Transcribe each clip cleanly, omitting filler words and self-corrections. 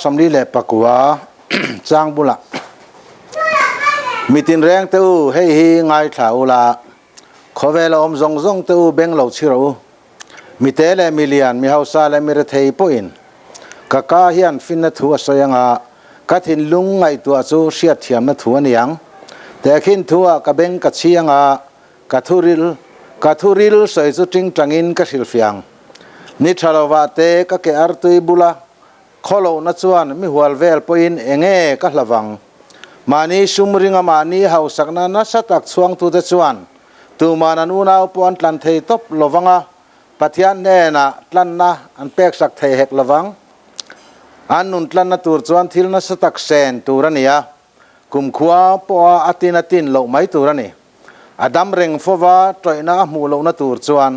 สำลีเล็บปากว่าจางบุละมีตินแรงเต้าให้ง่ายข่าวละขอเวลาอมซงเต้าเบ่งเหล่าชิโร่มีเตลมิเลียนมีเฮาซาเลมิระเทยปอินกะกาเฮียนฟินนัทัวสยังกะทินลุงไอตัวจูเสียเทียมนัทัวนี่ยังแต่ขินทัวกะเบ่งกะเชียงกะทุริลใส่จุดจริงจังอินกะสิลฟียงนิชาลวาเตกะเกอร์ตุยบุละขอเรานัชวันมีหัวเวลปอินเองกะละวังมานีชุมริงมานีเฮาสักนั้นสัตักสวงตุเตชวันตูมานันูนาวปอนตันเทยตบละวังปัทยานเนนะตันนะอันเป็กสักเทเหกละวังอันนุนตันนะตูร์จวนทิลนะสตักเซนตูรันยากุมขวาปออตินโลไม่ตูรันนี่อดัมเริงฟวาตรอยนะมูโลนะตูร์จวน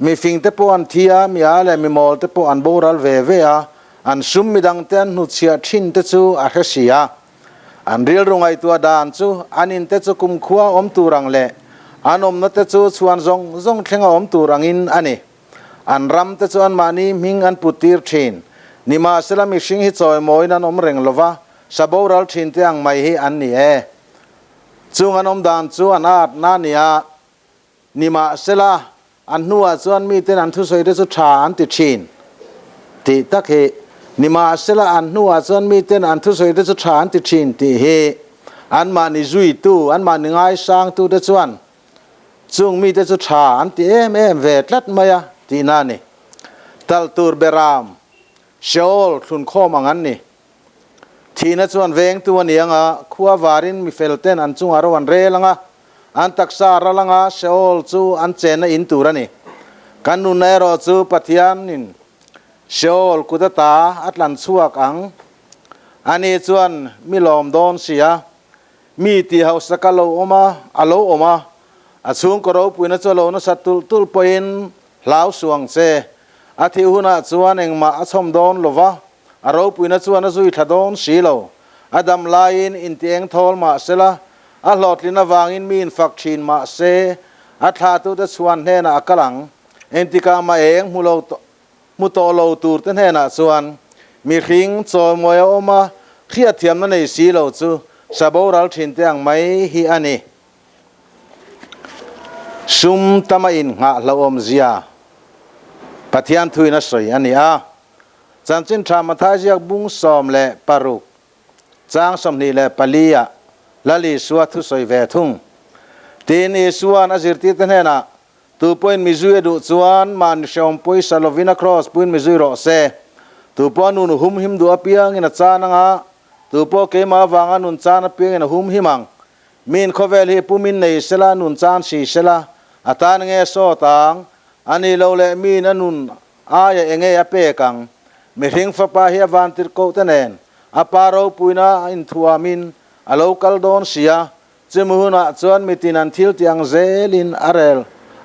มีฟิงเตปอันเทียมีอะไรมีมอลเตปอันโบรัลเวอันซุมมีดังเตนนุเชียทินเตจูอาเฮเซียอันเรียลรงไอตัวดานจูอันอินเตจูกุมขวาอมตูรังเลอันอมนัตเตจูชวนซงเทงอมตูรังอินอันนี้อันรำเตจวนมานีมิงอันปุติร์ชินนิมาสลามิชิงฮิจอยมอยนันอมเริงลวะสบอรัลชินเตียงไม่ฮีอันนี้จุงอันอมดานจูอันอาดนานียนิมาสลาอันนัวจวนมีเตนันทุสอยเดจุชาอันติชินติตักเฮนิมาสลาอันนัวจวนมีเตนันทุสอยเดจุชาอันติชินติเฮอันมานิจุยตูอันมานิงไอสังตูเดจวนจุงมีเตจุชาอันติเวทลัดมายาที่นั่นนี่ตัลตูร์เบรามเชโอลทุนข้อมังอันนี่ที่นั่นส่วนเวงตัวนี้ขัววารินมีเฟลเตนอันจุงอารวันเรลังอันตักษาระลังเชโอลจูอันเจนอินตูรันนี่กันนุนเนรอจูปัทยานินเชโอลกุดตาอัตลันชัวกังอันนี้ส่วนมีลมโดนเสียมีที่เขาสกัลโลอมาอโลอมาอาช่วงกรอบปุยนัชโลนัสตุลปอินลาวสวงเซอาทิหุนะจวนเองมาสมโดนลวะอารปุยนัชวนจุยทัดอนสีโลอดัมลายอินเตียงทอลมาเสละอาหลอดลินาวางอินมีนฟักชินมาเซอาทาตุตชวนเฮนะกลังเอ็นติกามาเองมุโตโลตูร์เทนเฮนะชวนมีขิงโจมวยอมาเขียเทียมนั่นในสีโลจูสบอรัลชินเตียงไม่ฮีอันนี้ซุมตามอินหาลาวอมเซียปัทยันทุยนัสอยอันนี้จันจินทรามาทายจากบุ้งสอมและปารุกจางสมนีและปลียะลลิสวทุสอยเวทุงทีนี้สวนอาจิรติเตนเฮนะตัวปอยมิจุยดุจวนมันชมปอยซาโลวินาครอสปอยมิจุยโรเซตัวปอนุนหุมหิมดูอเปียงอินจานังตัวปอเกมาวังนุนจานอเปียงอินหุมหิมังมินขเวลีปุมินในเสลานุนจานสีเสลาอาตานเงโซตังอันนี้เราเลมีนันุนอายเองอเปกังมีหิงฟ้าปะเฮียวันติรโกตันเองอปารูปุยนาอินทัวมินอโลกัลดอนเสียจมูกน่ะจวนมีตินันทิลที่ยังเซลินอาร์เรล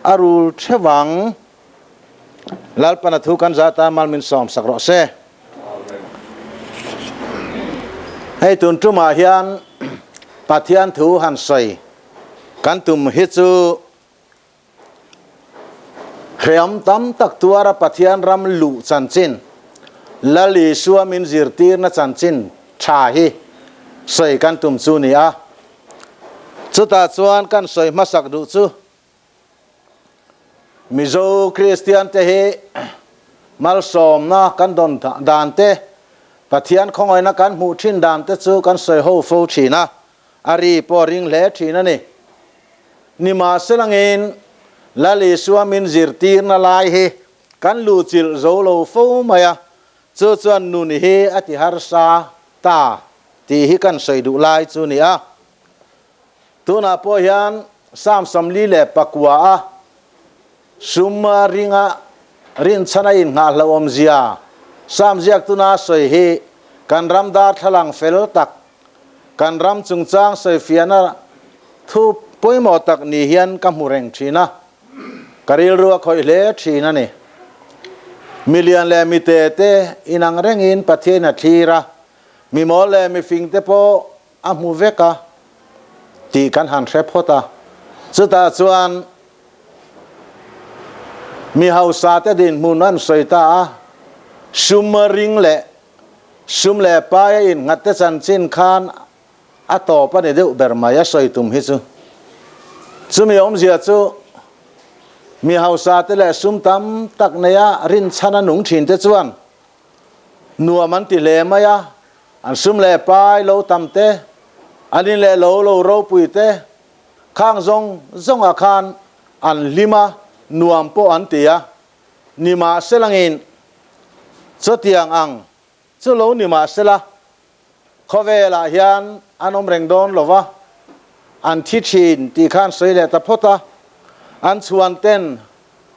อารูลเชวังลัลปนัทุกันจาตามัลมินสอมสักรอเซให้ตุนทุมาเฮียนปัทยันทูหันใส่กันตุมฮิจูเขียมตั้มตักตัวระปัทยันรำลุจันจินลลิสัวมินจิรตีร์นจันจินชาฮีใส่กันตุมซูนีจุดตาจวนกันใส่มาสักดูจูมิโซคริสเตียนเตเฮมัลสอมนะกันดอนดานเตปัทยันของไอ้นักกันมูชินดานเตจูกันใส่โฮฟูชีนะอารีปอริงเล่ชีนั่นนี่มาสลังเงินลลิสวามินจิรตีร์นาลายเฮกันลูจิลโซโลฟูมายาจูจวนนุนเฮอติฮาร์ซาตาที่ฮิกันใส่ดูลายจูนี่ตัวน่ะพอยันสามสำลีเล่ปักวาซุมารินชนะอินหาลอมเซียสามเจียกตัวน่ะใส่เฮกันรำดาทลังเฟลตักกันรำจุงจางใส่เฟียนะทุบป่วยหมอตักนิเฮียนกัมหูเร่งชีนะกริลรัวคอยเล่ชีนะนี่มิเลียนเลมิเตเตอินังเร่งอินประเทศนาทีระมีหมอเลมีฟิงเตโปอามูเวกาตีกันหันเชฟพอตาสุดท้ายส่วนมีเฮาซาเตดินมูนันสอยตาซุมริงเล sum le pa in ngate chan chin khan ato pa ne deu bermaya soi tum hi chu chumi om zia chu mi hausa te le sum tam tak neya rin chana nung thin te chuan nuwa man ti le maya an sum le pai lo tam te anin le lo ro pui te khang zong a khan an lima nuam po an tia nima selangin cho tiang ang chu lo nima sela khovela hian anom reng don lova an thi thin ti khan sei le ta phota an chuan ten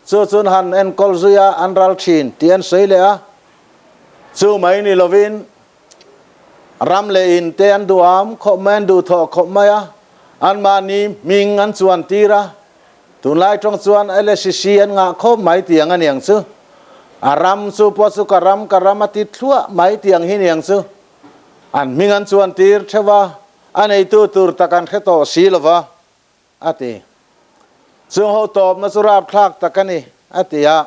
chun han en kol zuya an ral thin ti an sei le a chu mai ni lovin ram le in te an duam kho man du tho kho maya an ma ni ming an chuan tira tun lai trong chuan lscc an nga kho mai tiang an yang chu aram chu po chu karam ati thua mai tiang hi yang chu an ming an chuan tir thewa an ei tu tur takan kheto silova ati chu ho top na surap thak takani atia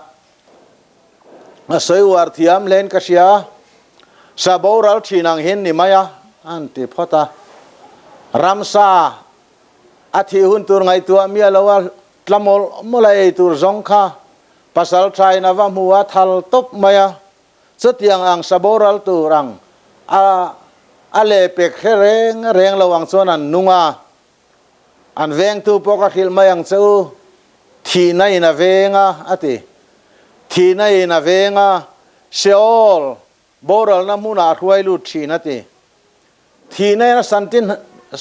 asoi war thiam len ka sia saboral thinang hin ni maya anti phota ramsa athi hun tur ngai tu amia lawal tlamol molai tur zong kha pasal trai na wa muwa thal top maya chutiang ang saboral turang ale pek reng lawang chonan nunga an veng tu poka khil mayang chu thina ina venga ati thina ina venga seol boral na muna khwai lu thina ti thina na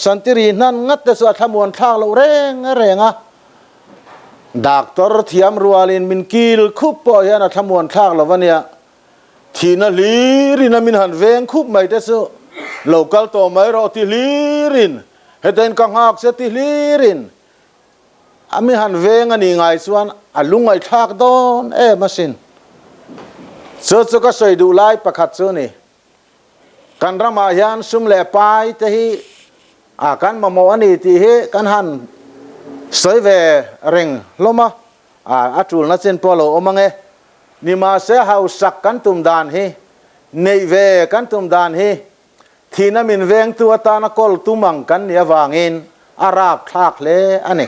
santiri nan ngat te sa thamuan thak lo renga doctor thiam rualin min kil khup po ya na thamuan thak lo wania thina lirina min han veng khup mai te su local to mai ro ti lirin heten ka ngak se ti lirin ami han veng ani ngai chuan alungai thak don masin chu ka soi du lai pakhat chu ni kan rama hian sum le pai te hi kan mamo ani ti he kan han soi ve reng loma atul na chen polo omange ni ma se hau sak kan tum dan hi nei ve kan tum dan hi thina min veng tu ata na kol tumang kan nia wangin arab thak le ani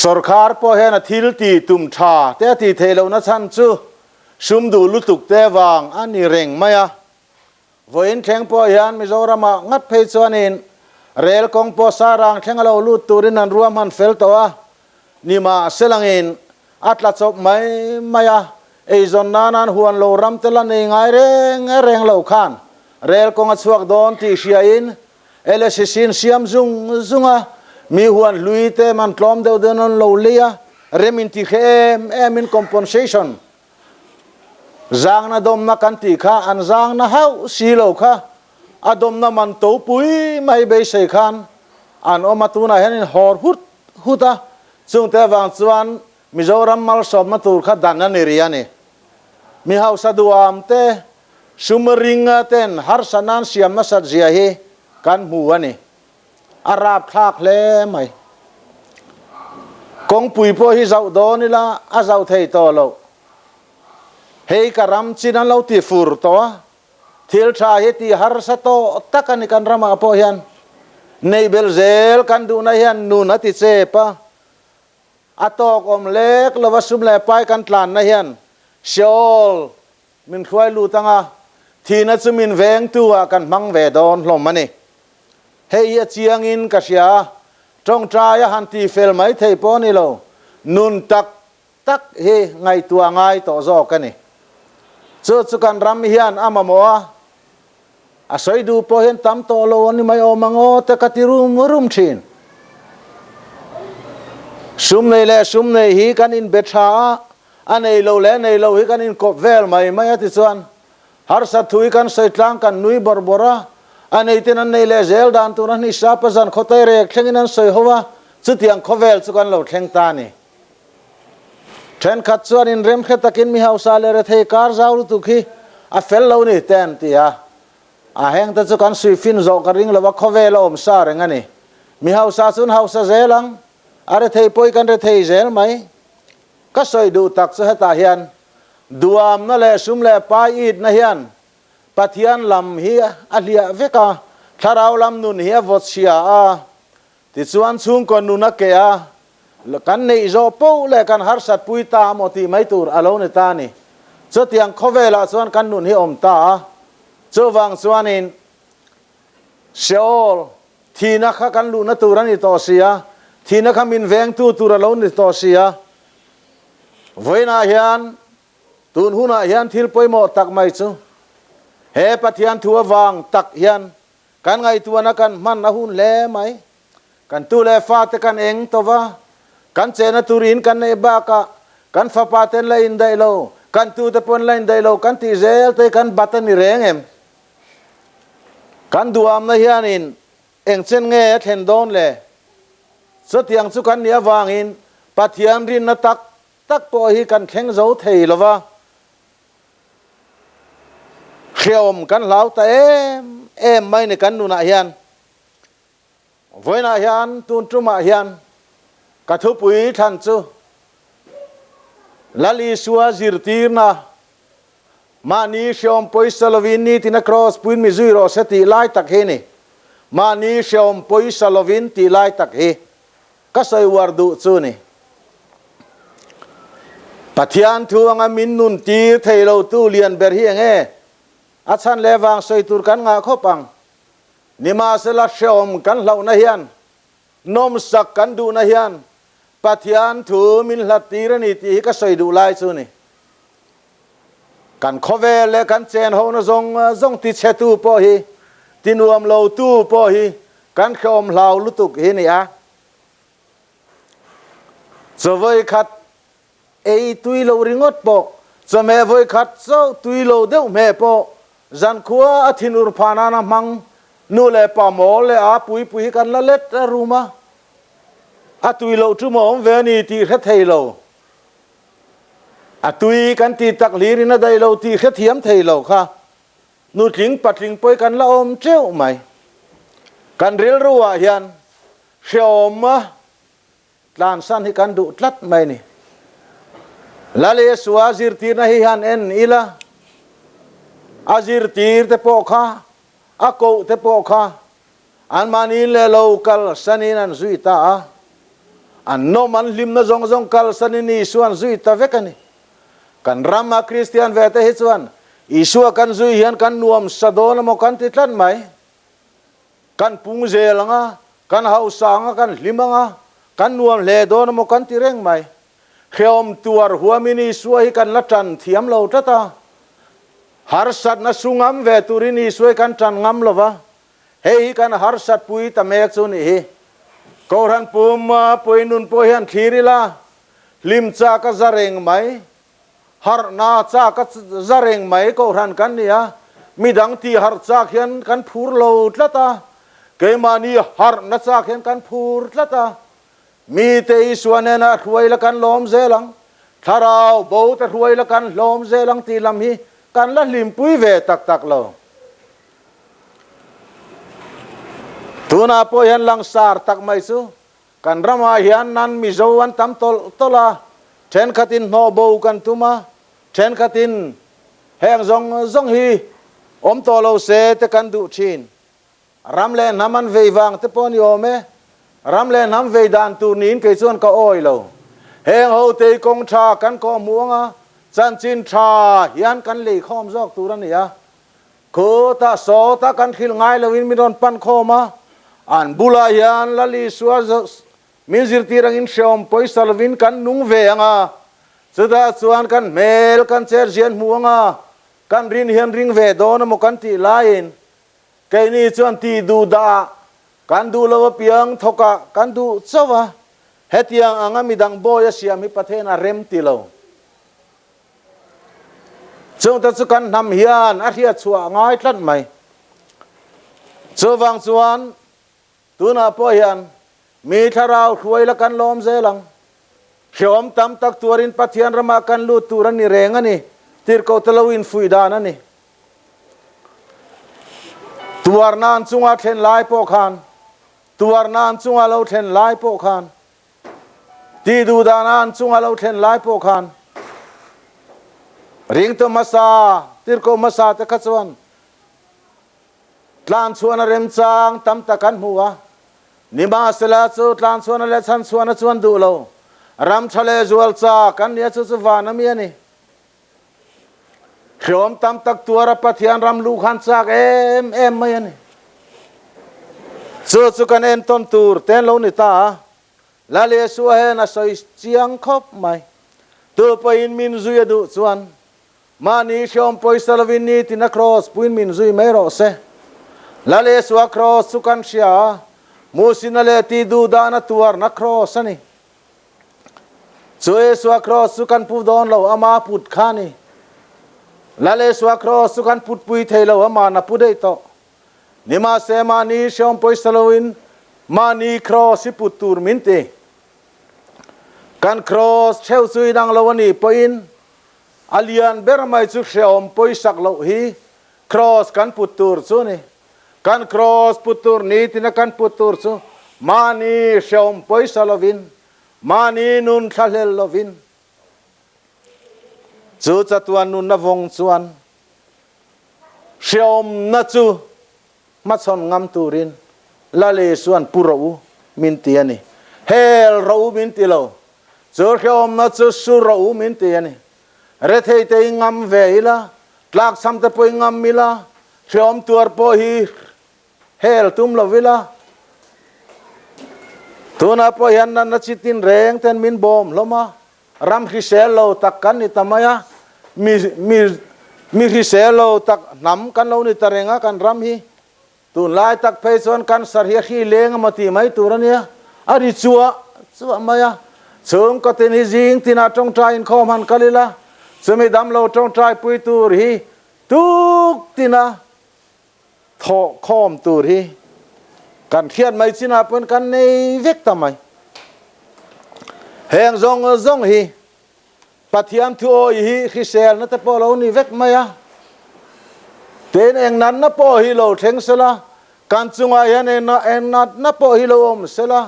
sarkar po he na thil ti tum tha te ti thelo na chan chu sum du lutuk te wang ani reng maya voin theng po hian mizorama ngat phei chuanin rel kong po sarang thengalo lut turin an ruam han fel to a nima selangin atla chop mai maya ei zon nanan huan lo ram telan ei ngai reng lo khan rel kong chuak don ti siain lscc siam zunga mi huan luite man tlom deu denon lo lia remin ti khem in compensation zang na dom na kan ti kha an zang na hau silo kha adom na man to pui mai be sei khan an omatuna henin hor huta chung te wang chuan mizoram mal sob ma tur kha dan na neriani mi hausa duam te sumringa ten har sanan siam na sat zia hi kan mu ani arab thak le mai kong pui po hi zau do ni la a zau thei to lo hei karam chinan lo ti fur to thil tha hi ti har sa to takani kan rama po hian nei bel zel kan du na hian nu na ti che pa atok om lek lova sum le pai kan tlan na hian siol min khwai lu tanga thina chumin veng tu kan mang ve don hlom mani hei a chiang in ka sia trong trai han ti fel mai thei po ni lo nun tak he ngai tua ngai to zo ka ni chu kan ram hian amamo a soi du po hian tam to lo ni mai o mango te katirum thin sum nei hi kan in betha anei lo le nei lo hi kan in kop vel mai ati chuan har sa thui kan sei tlang kan nui borbora anei ten an nei le zel dan tu ni sa pazan khotai re thlengin an soi howa chu tiang khovel chu kan lo thleng ta ni then khat chuan in rem khe takin mi hausa le re thei kar zauru tu khi a fel lo ni ten ti a heng ta chu kan sui fin zo ka ring lawa khovel om sa reng ani mi hausa chun hausa zelang are thei poi kan re thei zel mai ka soi du tak chu heta hian duam na le sum le pa it na hian pathian lam hi alia veka tharau lam nun hi vot sia a ti chuan chung kon nu na ke a kan nei zo po le kan har sat pui ta mo ti mai tur alo ne ta ni cho tiang khovela chuan kan nun hi om ta cho wang chuan in seol thina kha kan lu na turani to sia thina kha min veng tu turalo ni to sia voina hian tun huna hian thil poimo tak mai chu he pathian thua wang tak hian kan ngai tuana kan man na hun le mai kan tu le fa te kan eng to wa kan chena turin kan nei ba ka kan fa pa ten la in dai lo kan tu te pon la in dai lo kan ti zel te kan batan ni reng em kan duam na hian in eng chen nge then don le so tiang chu kan nia wang in pathian rin na tak tak po hi kan kheng zo thei lova khiom kan lau ta em mai ne kan nu na hian voina hian tun truma hian ka thu pui than chu lali suwa zirtir na mani shom poisalovin ni tina cross puin mi zui ro seti lai tak he ni mani shom poisalovin ti lai tak he ka sai wardu chu ni pathian thu anga min nun ti theilo tu lian ber hi nge achan lewang soi tur kan nga khopang nima sela shom kan lau na hian nom sak kan du na hian pathian thu min hlatira ni ti ka soi du lai chu ni kan khove le kan chen ho na zong ti chetu po hi tinuam lo tu po hi kan khom lau lutuk hi ni a so voi khat ei tui lo ringot po so me voi khat so tui lo deu me po zan khua athinur phana na mang nu le pa mo le a pui kan la let ruma a tui lo chu mo ve ni ti kha thei lo a tui kan ti tak li na dai lo ti kha thiam thei lo kha nu tling patling poi kan la om treu mai kan ril ruwa hian shoma tlan san hi kan du tlat mai ni lale suwa zirtir na hi han en ila azir tir te po kha a ko te po kha an mani le local sanin an zui ta an no man lim na zong kal sanin ni suan zui ta vekani kan rama christian vete hi chuan isua kan zui hian kan nuam sadon mo kan ti tlan mai kan pung zelanga kan hausanga kan limanga kan nuam le don mo kan ti reng mai khiom tuar huamini suai hi kan la tan thiam lo tata har sat na sungam ve turini suai kan tan ngam lova hei kan har sat pui ta mek chu ni hi koran puma poinun po hian thirila lim cha ka zareng mai har na cha ka zareng mai koran kan nia midang ti har cha khian kan phur lo tlata keimani har na cha khian kan phur tlata mi te isuane na ruai la kan lom zelang tharau bo te ruai la kan lom zelang ti lam hi kan la lim pui ve tak lo tuna po hian lang sar tak mai chu kan rama hian nan mi zo an tam tola then khatin no bo kan tuma then khatin heng zong hi om to lo se te kan du thin ramle naman veiwang te pon yome ramle nam ve dan tu nin ke chuan ka oi lo heng ho te kong tha kan ko muanga chan chin tha hian kan le khom jok turan ya ko ta so ta kan khil ngai lo in mi don pan khoma an bula hian lali suwa mizir tirang in shom poisalvin kan nung ve anga chuda chuan kan mel kan cher jian muanga kan rin hian ring ve don mo kan ti lain ke ni chuan ti du da kan du lo piang thoka kan du chawa hetiang anga midang boya siam hi pathena rem ti lo chung ta chu kan nam hian a hria chua ngai tlat mai chuwang chuan tuna po hian mi tharau khuai la kan lom zelang khiom tam tak tuarin pathian rama kan lu turan ni reng ani tir ko talawin fuidan ani tuar nan chunga thlen lai po khan tuar nan chunga lo thlen lai po khan ti du danan chunga lo thlen lai po khan ring to masa tir ko masa te kha chuan tlan chuan a rem chang tam ta kan hmuwa nima sela chu tlan chuan a le chan chuan a chuan du lo ram thale zual cha kan nia chu chu van ami ani khom tam tak tuara pathian ram lu khan chak em mai ani chu kan en ton tur ten lo ni ta la le su he na soi chiang khop mai tu pain min zui du chuan mani shom poisalovin ni tina cross puin min zui mai ro se la le su cross su kan sia musina le ti du dana tuar na cross ani chue su cross su kan pu don lo ama put khani la le su cross su kan put pui thei lo ama na pu dei to nima se mani shom poisalovin mani cross si put tur min te kan cross cheu sui dang lo ani poin alian ber mai chu shom poisak lo hi cross kan put tur chu ni kan cross putur ni tina kan putur chu mani shom poisalovin mani nun thalel lovin chu chatuan nun na vong chuan shom na chu ma chon ngam turin la le suan puro min ti ani hel ro min ti lo chu shom na chu su ro min ti ani re thei te ngam veila tlak sam te poi ngam mila shom tuar po hi hel tum lo vila tuna po yan na chitin reng ten min bom loma ram hisel lo takkan ni tamaya mi hisel lo tak nam kan lo ni tarenga kan ram hi tun lai tak phei chon kan sar hi khi leng mati mai turania ari chua maya chung ko tin hi jing tina tong trai in khom han kalila sumi dam lo tong trai pui tur hi tuk tina thọ khom tur hi kan khian mai china pon kan nei vek tamai heng zong hi pathiam thu oi hi khisel na te polo ni vek maya ten eng nan na po hi lo theng sela kan chunga yan en na po hi lo om sela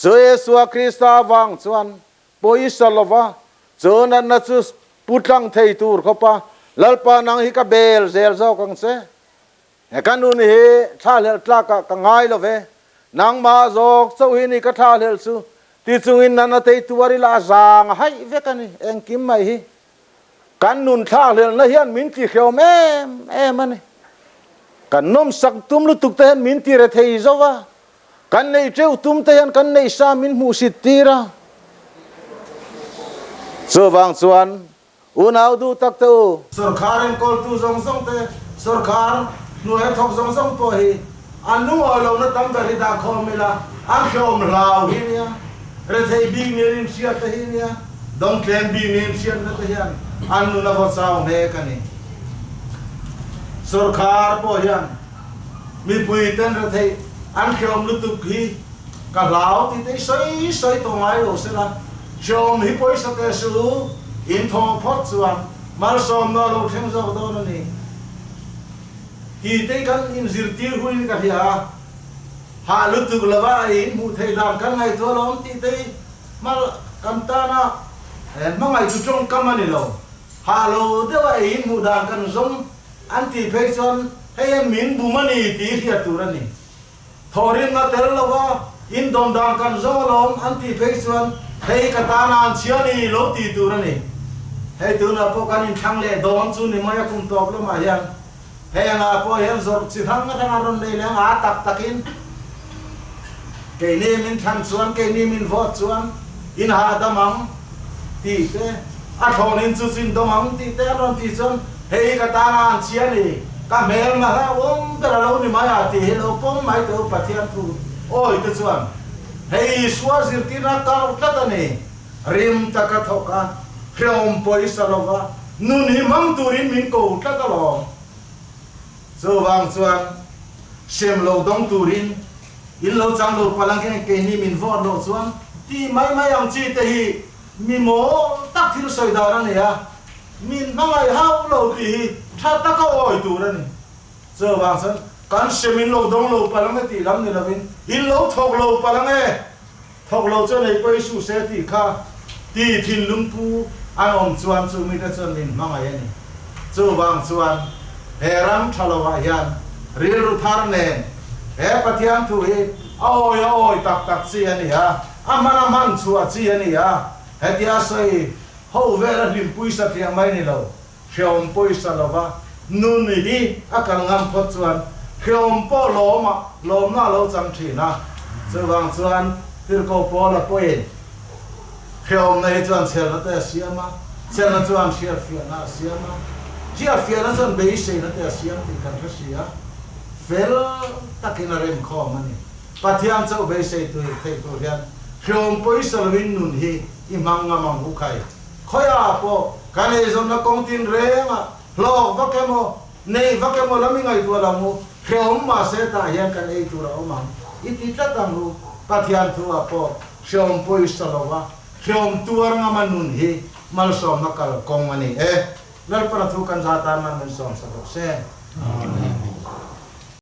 Jesu Krista wang chuan poi salova chona na chu putlang thei tur khopa lalpa nang hi ka bel zel zo kang se kanun hi thalel tlaka ka ngai lo ve nang ma jok chau hi ni ka thalel chu ti chungin nana tei tuari la zang hai ve kani eng kim mai hi kanun thalel na hian min ti khom em ani kan nom sak tum lu tuk ten min ti re thei zowa kan nei treu tum te hian kan nei sa min mu sit tira chuwang chuan unau du tak tu sarkarin kol tu zong te sarkar nu he thok zong po hi anu alo na tam bari da khom mila an khom lao hi nia re thei bing nin sia te hi nia dong ken bing nin sia na te hian anu na vo sao me kani sarkar po hian mi pui ten re thei an khom lu tuk hi ka lao ti te soi to ngai lo se la chom hi poi sa te su in thong phot chuan mar som na lo theng zo do na ni thì tây căn in zir tir hui ka hia ha lu tu lava in mu thei dam kan ngai to lom ti tây mal kam ta na en ma ngai tu trong kam ani lo ha lo de wa in mu dam kan zong anti pheixon hey min bu mani ti hia tu ra ni thorin na tel lova in dom dam kan zo lom anti pheixon hey ka ta na chiani lo ti tu ra ni hey tu na po kan in thang le dom chu ni ma ya kum tok lo ma hian heng a po hian zor chi thang nga thang ron nei leng a tak takin ke ni min than chuan ke ni min vot chuan in ha damang ti te a thon in chu chin domang ti te ron ti chuan hei ka ta na chia ni ka mel ma ha om ka lo ni ma ya ti lo pom mai to pathian thu oi te chuan hei suwa zir ti na ka ta ni rim ta ka thoka khom poi salova nun hi mang turin min ko ta ka lo so wang chuan sem lo dong turin in lo chang lo palang ke ni min vo lo chuan ti mai ang chi te hi mi mo tak thil soi da ra ne ya min mangai hau lo ti hi tha ta ka oi tu ra ni so wang chuan kan sem in lo dong lo palang ti lam ni lovin in lo thok lo palang e thok lo chuan ei poi su se ti kha ti thin lung pu anh om chuan chu mi ta chuan min mang ai ni chu wang chuan heram thalawa hian ril ru thar nen he pathian thu hi oi tak chi ani ha amana man chu a chi ani ha hetia sai ho vera lim puisa tiang mai ni lo khiom puisa lova nun ni hi akal ngam phot chuan khiom po lom na lo chang thina chu wang chuan tir ko po la poin khiom nei chuan chel na te siama chel na chuan shia fiana siama chia fiana chuan be sei na te siam ti kan ka sia fel takina rem kho mani pathian chau be sei tu thei tu hian khiom puisa lovin nun hi imang ngamang hu khai khoya po kane zon na kong tin renga lo vakemo nei vakemo lami ngai tu lamu khiom ma se ta hian kan ei tu ra omang iti ta tang pathian thu apo khiom puisa lova khiom tuar ngama nun hi mal som na kal kong mani lal para thu kan za ta man men som sa se